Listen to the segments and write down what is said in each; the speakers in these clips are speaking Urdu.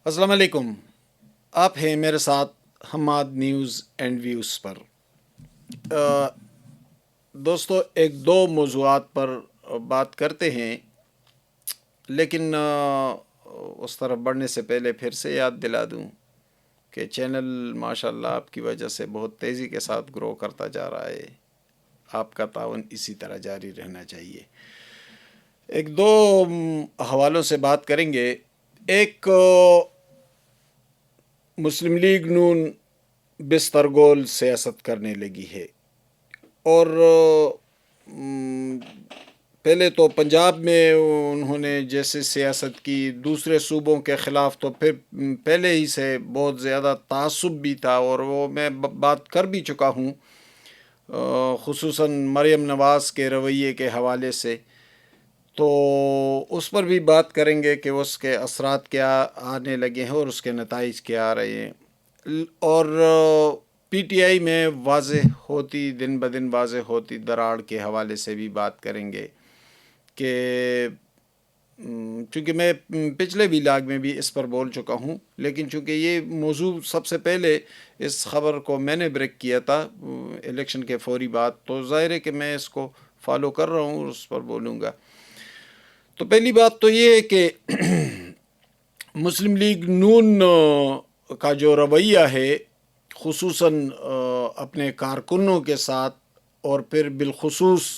السلام علیکم۔ آپ ہیں میرے ساتھ حماد نیوز اینڈ ویوز پر۔ آ، دوستو، ایک دو موضوعات پر بات کرتے ہیں، لیکن اس طرف بڑھنے سے پہلے پھر سے یاد دلا دوں کہ چینل ماشاءاللہ آپ کی وجہ سے بہت تیزی کے ساتھ گرو کرتا جا رہا ہے۔ آپ کا تعاون اسی طرح جاری رہنا چاہیے۔ ایک دو حوالوں سے بات کریں گے۔ ایک مسلم لیگ نون بستر گول سیاست کرنے لگی ہے، اور پہلے تو پنجاب میں انہوں نے جیسے سیاست کی دوسرے صوبوں کے خلاف، تو پھر پہلے ہی سے بہت زیادہ تعصب بھی تھا، اور وہ میں بات کر بھی چکا ہوں، خصوصاً مریم نواز کے رویے کے حوالے سے، تو اس پر بھی بات کریں گے کہ اس کے اثرات کیا آنے لگے ہیں اور اس کے نتائج کیا آ رہے ہیں۔ اور پی ٹی آئی میں دن بدن واضح ہوتی دراڑ کے حوالے سے بھی بات کریں گے کہ چونکہ میں پچھلے ویلاگ میں بھی اس پر بول چکا ہوں، لیکن چونکہ یہ موضوع سب سے پہلے اس خبر کو میں نے بریک کیا تھا الیکشن کے فوری بعد، تو ظاہر ہے کہ میں اس کو فالو کر رہا ہوں اور اس پر بولوں گا۔ تو پہلی بات تو یہ ہے کہ مسلم لیگ نون کا جو رویہ ہے، خصوصاً اپنے کارکنوں کے ساتھ، اور پھر بالخصوص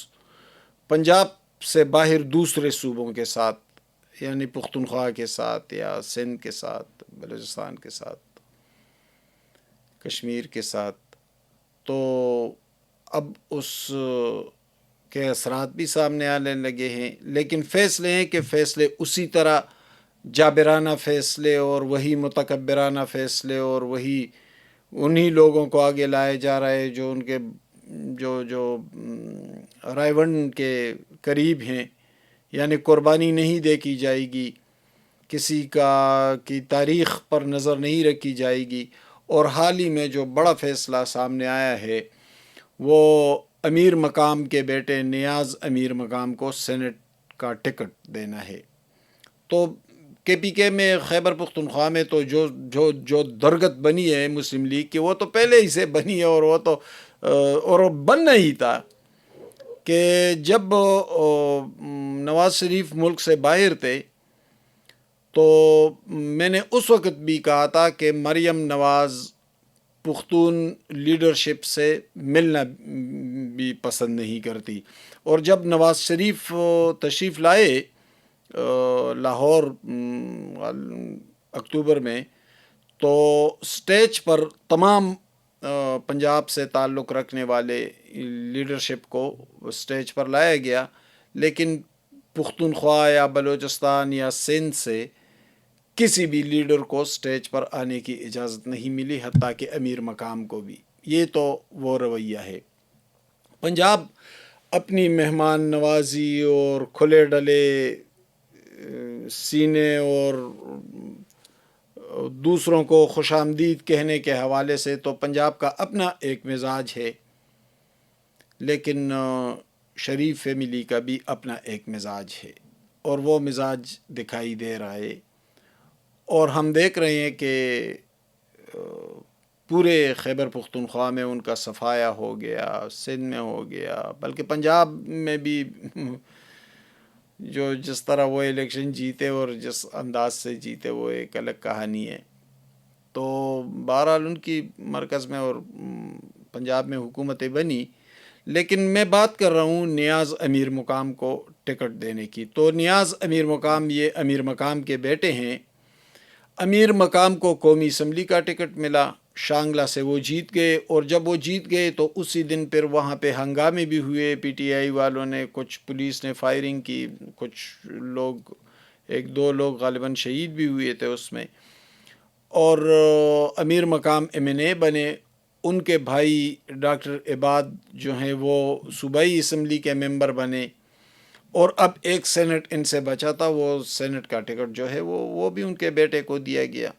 پنجاب سے باہر دوسرے صوبوں کے ساتھ، یعنی پختونخوا کے ساتھ یا سندھ کے ساتھ، بلوچستان کے ساتھ، کشمیر کے ساتھ، تو اب اس کے اثرات بھی سامنے آنے لگے ہیں۔ لیکن فیصلے ہیں کہ فیصلے اسی طرح جابرانہ فیصلے اور وہی متکبرانہ فیصلے اور وہی انہی لوگوں کو آگے لائے جا رہے ہیں جو ان کے جو رائے ون کے قریب ہیں، یعنی قربانی نہیں دیکھی جائے گی، کسی کی تاریخ پر نظر نہیں رکھی جائے گی۔ اور حال ہی میں جو بڑا فیصلہ سامنے آیا ہے وہ امیر مقام کے بیٹے نیاز امیر مقام کو سینٹ کا ٹکٹ دینا ہے۔ تو کے پی کے میں خیبر پختونخوا میں تو جو درگت بنی ہے مسلم لیگ کی، وہ تو پہلے ہی سے بنی ہے، اور وہ تو اور بننا ہی تھا کہ جب نواز شریف ملک سے باہر تھے تو میں نے اس وقت بھی کہا تھا کہ مریم نواز پختون لیڈرشپ سے ملنا بھی پسند نہیں کرتی، اور جب نواز شریف تشریف لائے لاہور اکتوبر میں، تو سٹیج پر تمام پنجاب سے تعلق رکھنے والے لیڈرشپ کو سٹیج پر لایا گیا، لیکن پختونخوا یا بلوچستان یا سندھ سے کسی بھی لیڈر کو سٹیج پر آنے کی اجازت نہیں ملی، حتیٰ کہ امیر مقام کو بھی۔ یہ تو وہ رویہ ہے۔ پنجاب اپنی مہمان نوازی اور کھلے ڈلے سینے اور دوسروں کو خوش آمدید کہنے کے حوالے سے تو پنجاب کا اپنا ایک مزاج ہے، لیکن شریف فیملی کا بھی اپنا ایک مزاج ہے، اور وہ مزاج دکھائی دے رہا ہے، اور ہم دیکھ رہے ہیں کہ پورے خیبر پختونخوا میں ان کا صفایا ہو گیا، سندھ میں ہو گیا، بلکہ پنجاب میں بھی جس طرح وہ الیکشن جیتے اور جس انداز سے جیتے وہ ایک الگ کہانی ہے۔ تو بہرحال ان کی مرکز میں اور پنجاب میں حکومتیں بنی، لیکن میں بات کر رہا ہوں نیاز امیر مقام کو ٹکٹ دینے کی۔ تو نیاز امیر مقام یہ امیر مقام کے بیٹے ہیں۔ امیر مقام کو قومی اسمبلی کا ٹکٹ ملا، شانگلہ سے وہ جیت گئے، اور جب وہ جیت گئے تو اسی دن پھر وہاں پہ ہنگامے بھی ہوئے، پی ٹی آئی والوں نے پولیس نے فائرنگ کی، کچھ لوگ، ایک دو لوگ غالباً شہید بھی ہوئے تھے اس میں، اور امیر مقام ایم این اے بنے۔ ان کے بھائی ڈاکٹر عباد جو ہیں وہ صوبائی اسمبلی کے ممبر بنے، اور اب ایک سینٹ ان سے بچا تھا، وہ سینٹ کا ٹکٹ جو ہے وہ بھی ان کے بیٹے کو دیا گیا۔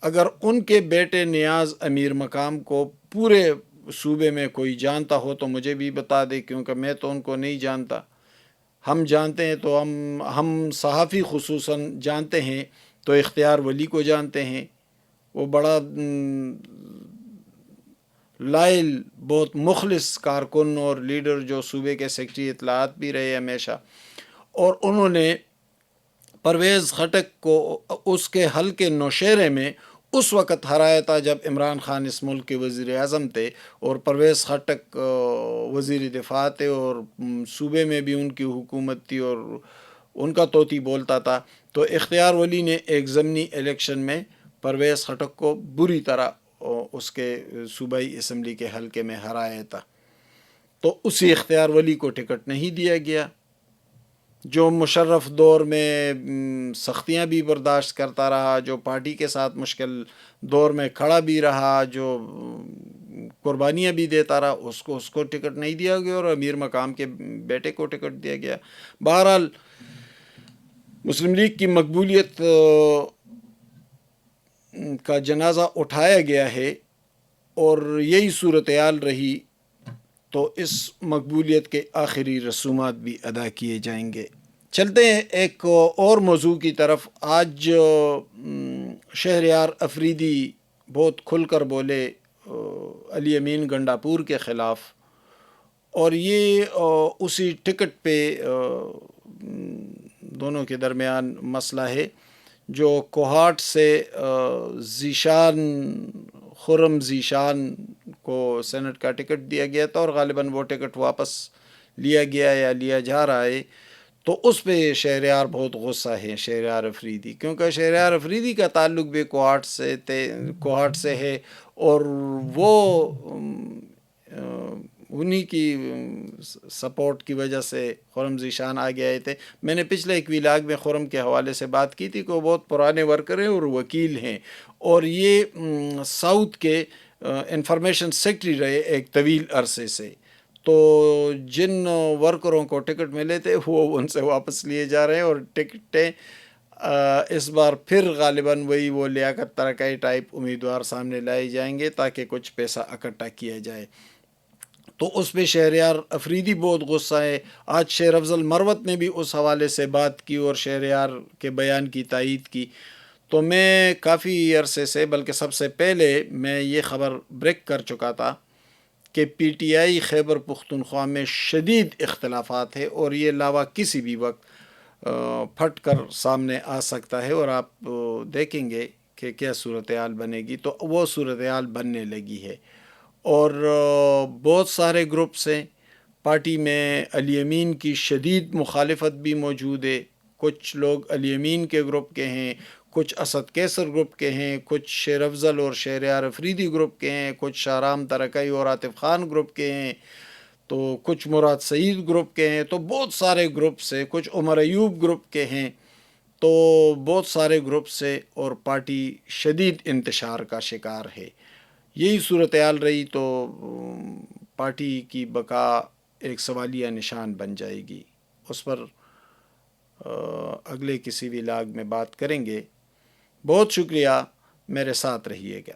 اگر ان کے بیٹے نیاز امیر مقام کو پورے صوبے میں کوئی جانتا ہو تو مجھے بھی بتا دے، کیونکہ میں تو ان کو نہیں جانتا۔ ہم جانتے ہیں تو ہم صحافی خصوصاً جانتے ہیں تو اختیار ولی کو جانتے ہیں، وہ بڑا لائل، بہت مخلص کارکن اور لیڈر جو صوبے کے سیکرٹری اطلاعات بھی رہے ہمیشہ، اور انہوں نے پرویز خٹک کو اس کے حلقے نوشہرے میں اس وقت ہرایا تھا جب عمران خان اس ملک کے وزیر اعظم تھے، اور پرویز خٹک وزیر دفاع تھے، اور صوبے میں بھی ان کی حکومت تھی اور ان کا طوطی بولتا تھا۔ تو اختیار ولی نے ایک ضمنی الیکشن میں پرویز خٹک کو بری طرح اس کے صوبائی اسمبلی کے حلقے میں ہرایا تھا، تو اسی اختیار ولی کو ٹکٹ نہیں دیا گیا، جو مشرف دور میں سختیاں بھی برداشت کرتا رہا، جو پارٹی کے ساتھ مشکل دور میں کھڑا بھی رہا، جو قربانیاں بھی دیتا رہا، اس کو ٹکٹ نہیں دیا گیا، اور امیر مقام کے بیٹے کو ٹکٹ دیا گیا۔ بہرحال مسلم لیگ کی مقبولیت کا جنازہ اٹھایا گیا ہے، اور یہی صورتحال رہی تو اس مقبولیت کے آخری رسومات بھی ادا کیے جائیں گے۔ چلتے ہیں ایک اور موضوع کی طرف۔ آج شہریار افریدی بہت کھل کر بولے علی امین گنڈاپور کے خلاف، اور یہ اسی ٹکٹ پہ دونوں کے درمیان مسئلہ ہے، جو کوہاٹ سے ذیشان خرم ذیشان کو سینٹ کا ٹکٹ دیا گیا تھا، اور غالباً وہ ٹکٹ واپس لیا گیا یا لیا جا رہا ہے، تو اس پہ شہریار بہت غصہ ہے، شہریار افریدی، کیونکہ شہریار افریدی کا تعلق بھی کوہاٹ سے ہے، اور وہ انہی کی سپورٹ کی وجہ سے خرم ذیشان آگے آئے تھے۔ میں نے پچھلے ایک ویلاگ میں خرم کے حوالے سے بات کی تھی کہ وہ بہت پرانے ورکر ہیں اور وکیل ہیں، اور یہ ساؤتھ کے انفارمیشن سیکرٹری رہے ایک طویل عرصے سے، تو جن ورکروں کو ٹکٹ ملے تھے وہ ان سے واپس لیے جا رہے ہیں، اور ٹکٹیں اس بار پھر غالباً وہ لیاقت ترکائی ٹائپ امیدوار سامنے لائے جائیں گے تاکہ کچھ پیسہ اکٹھا کیا جائے، تو اس پہ شہریار افریدی بہت غصہ ہے۔ آج شیر افضل مروت نے بھی اس حوالے سے بات کی اور شہریار کے بیان کی تائید کی، تو میں کافی عرصے سے، بلکہ سب سے پہلے میں یہ خبر بریک کر چکا تھا کہ P T I Khyber Pakhtunkhwa میں شدید اختلافات ہے، اور یہ لاوا کسی بھی وقت پھٹ کر سامنے آ سکتا ہے، اور آپ دیکھیں گے کہ کیا صورتحال بنے گی، تو وہ صورتحال بننے لگی ہے، اور بہت سارے گروپس ہیں پارٹی میں۔ علی امین کی شدید مخالفت بھی موجود ہے، کچھ لوگ علی امین کے گروپ کے ہیں، کچھ اسد کیسر گروپ کے ہیں، کچھ شیر افضل اور شہریار افریدی گروپ کے ہیں، کچھ شاہرام ترکائی اور عاطف خان گروپ کے ہیں، تو کچھ مراد سعید گروپ کے ہیں، تو بہت سارے گروپس ہیں، کچھ عمر ایوب گروپ کے ہیں، تو بہت سارے گروپس ہیں، اور پارٹی شدید انتشار کا شکار ہے۔ یہی صورتحال رہی تو پارٹی کی بقا ایک سوالیہ نشان بن جائے گی، اس پر اگلے کسی ویلاگ میں بات کریں گے۔ بہت شکریہ، میرے ساتھ رہیے گا۔